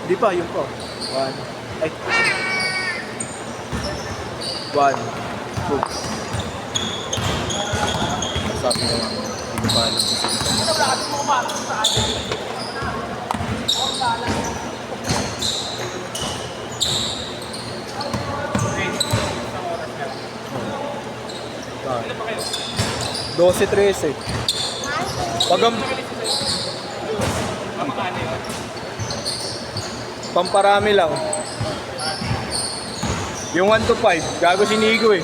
Hindi pa, yun po. 1. Ay. 1. 2. Sabi na lang. Hindi pa alam kung sino. 12-13. Pag ang... Pamparami lang. Yung 1 to 5, gago sinigo eh.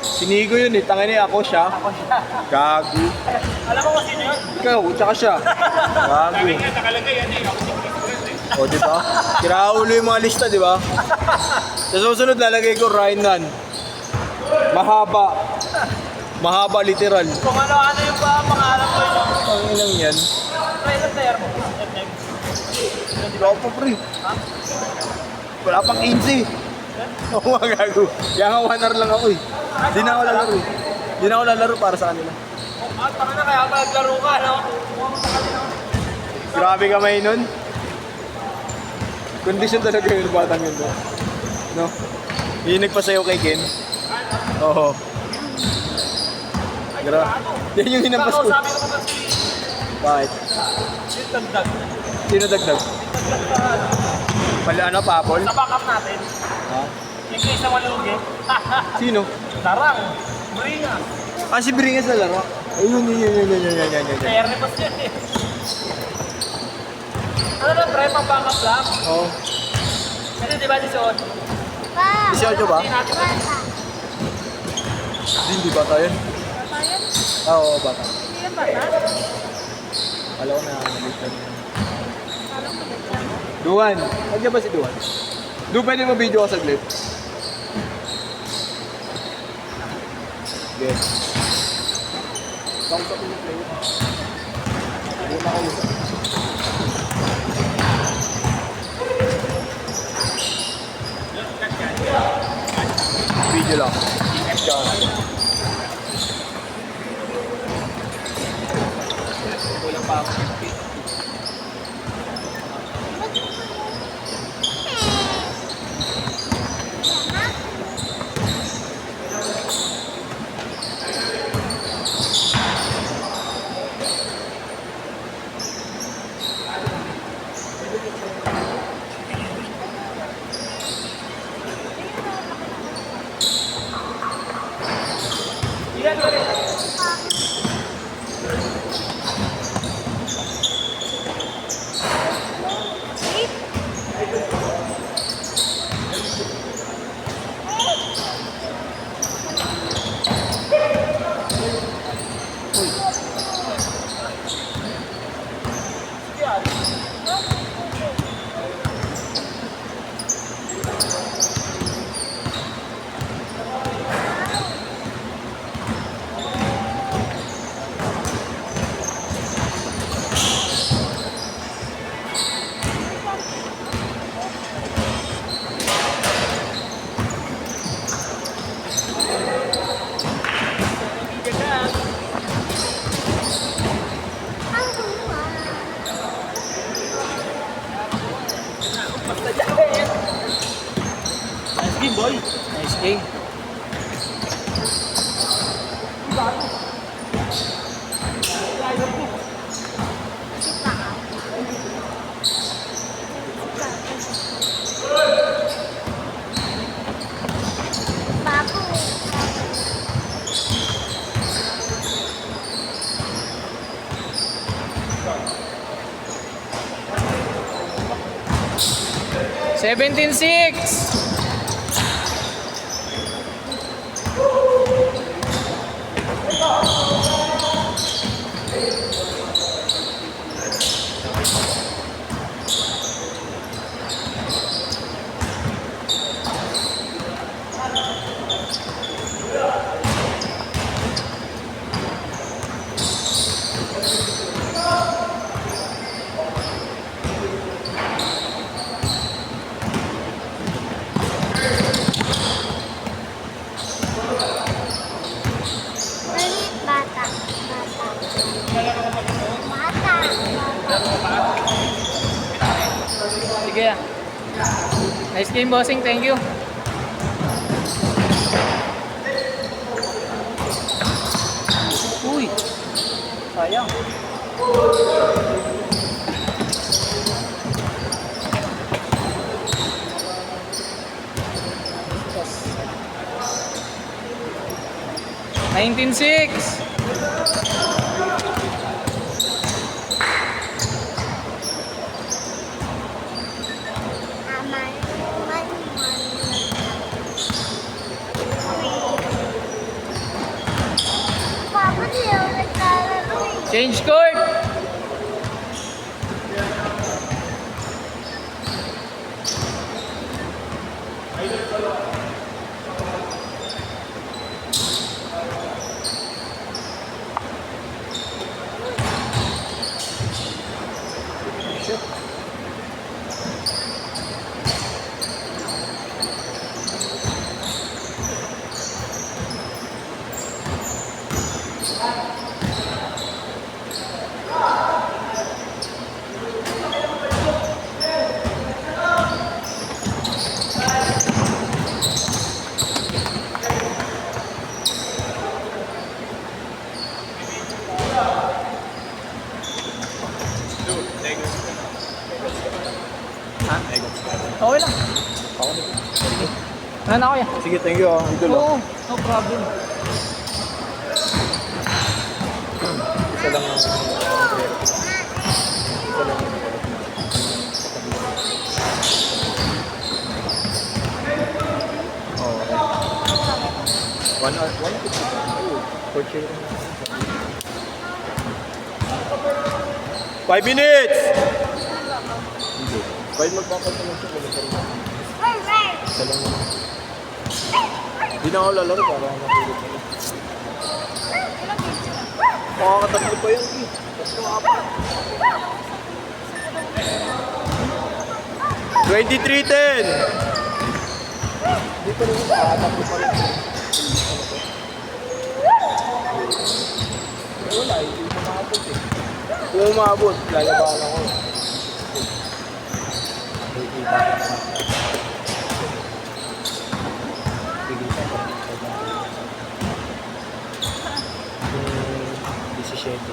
Sinigo yun eh, tangin niya ako siya. Gago. Alam mo kung sino yun? Ikaw, tsaka siya. Gago. Sabi nga, nakalagay yan eh. Ako si Chris. O, diba? Kiraulo yung mga lista, diba? Sa susunod, lalagay ko Rainan. Mahaba. Mahaba, literal. Kung ano-ano yung pangalan ko yun. Ang ilang yan. Ilan player mo? Wala pa, pre. Wala pang 15. Oo, mga gago. Kaya nga 1 hour lang ako eh. Di na ako lalaro eh. Di na ako lalaro para sa kanila. Tama na, kaya maglaro ka, no? Grabe kamay nun. Condition talaga yun, batang yun. No? Yung nagpasayaw kay Ken. Oo. Yan yung hinampas ko. Sabi ko ba si... Bakit? Yung dagdag. Sino dagdag? Pala ano, Papol? Sa backup natin, Ha? yung case na malugi. Sino? Darang. Bringa. Ah, si Bringas na laro. Ayun, yan. Player ni Bas yan eh. Ano na, pre, pang backup lang. Oo. Kasi di ba si Son? 18 ba? Hindi natin ba? Hindi ba tayo? Ah, oo, bata. Hindi yan bata? Alam ko na nalitan. Duan. Nandiyan ba si Duan? Du, pwede mo video ka saglit? Yes. Kausap mo yung player. Hindi mo makausap. Video lang. Kulang pa ako. Ilan ba rin? Nice game, boy. Nice game. Bago. 17-6. Nice game, bossing. Thank you. Uy. Sayang. Nineteen six. Aman. Papa, di ako naglalaro eh. Change court. Okay lang. Ano ako yan? Sige, thank you. Idol. Oo, no problem. Isa lang. One hour. For chill. 5 minutes! Kahit magpapasa lang siya, wala pa rin. Isa lang naman. Hindi na ako lalaro para matulog na lang. Makakatatlo pa yan, eh. Tatlo, apat. 23-10! Hindi pa rin, makakatatlo pa rin. Wala, hindi mo makabot eh. Kung umabot, lalabahan ako.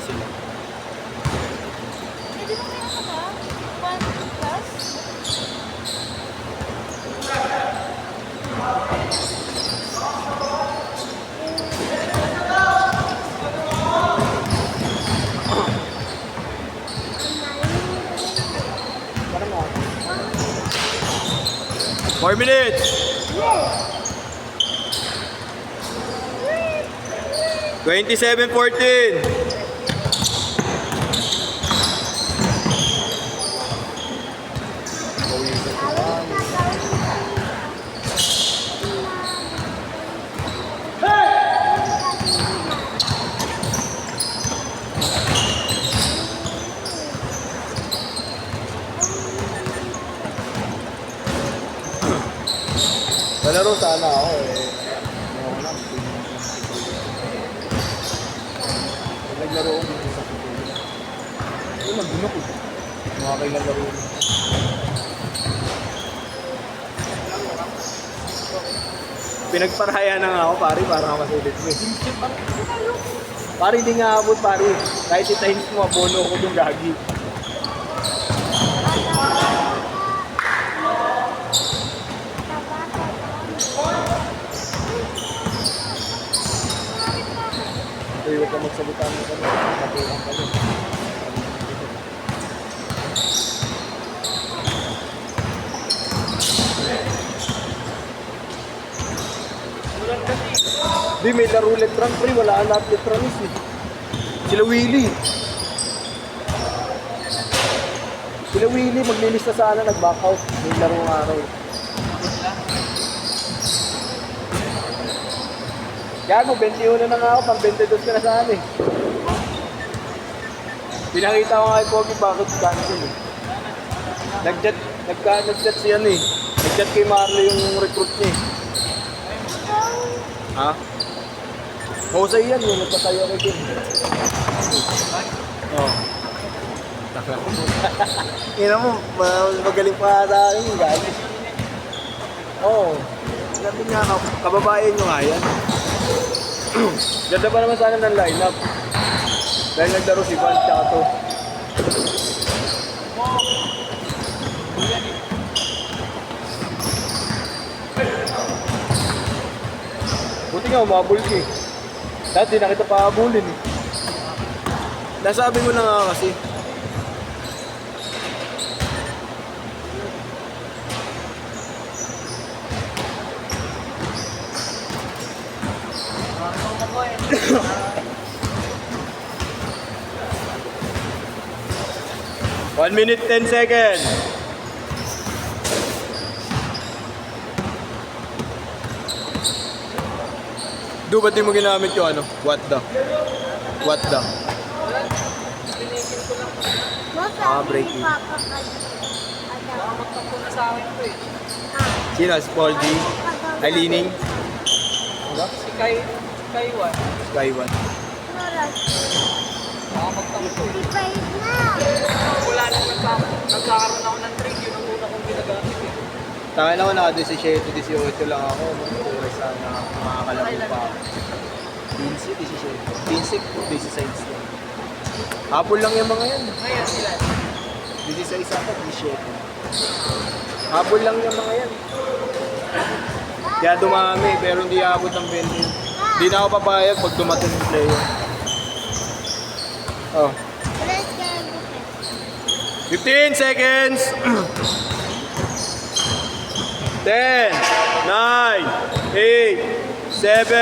Sila. Pwede mo kaya ka ba? 4 minutes! Plus. 27-14! Malaro sana ako eh. Ngayon lang. Naglaro ako dito sa Pilipinas. Ay, mag-dunok eh. Makakailan-laro yun. Pinagparaya na nga ako pare para masulit mo eh. Pare hindi nga abot pare. Kahit itahin mo, abono ko yung gagi. Kaya huwag ka magsalita mo kami. Matulang ka yun. Di, may laro letran pre. Wala ang lahat letranis eh. Sila Willie. Sila Willie, maglilista sana, nag-back out. May laro ng araw. Gago, 21 na nga ako, pang 22 ka na saan eh. Pinakita ko nga kay Pogi bakit cancel eh. Nag-chat siya eh. Nag-chat kay Marley yung recruit niya eh. Ha? Jose yan, yung nagpatayo kay Kim. Oo. Ina mo, magaling pa sa akin yung guys. Oo. Sabi niya, kababayan nyo nga yan. Ganda pa naman sana ng lineup. Dahil naglaro si Van tsaka to. Buti nga, umabol ka eh. Dati na kita pahabulin eh. Nasabi mo na nga kasi. One minute, 10 seconds. Do, ba't di mo ginamit yung ano? What the? What the? Break Masabi ni it. Papa kay Magtampo na sa akin to eh. Sino? Si Paul G? Ay, Lining? Si Kaiwan. Skyward. Baka magtampo eh. 55 na. Wala nang nagkakaroon ako ng trade. Yun ang una kong ginagamit eh. Tangan ako, naka 17-18 lang ako. Oras na makakalaro pa ako. 15, 17. 16 Hapon lang yung mga yan. Ngayon sila. 16 ako, 17. Hapon lang yung mga yan. Kaya dumami, pero hindi abot ng 20. Hindi na ako papayag pag dumating yung player. Oh. Let's go. 15 seconds! 10, 9, 8, 7,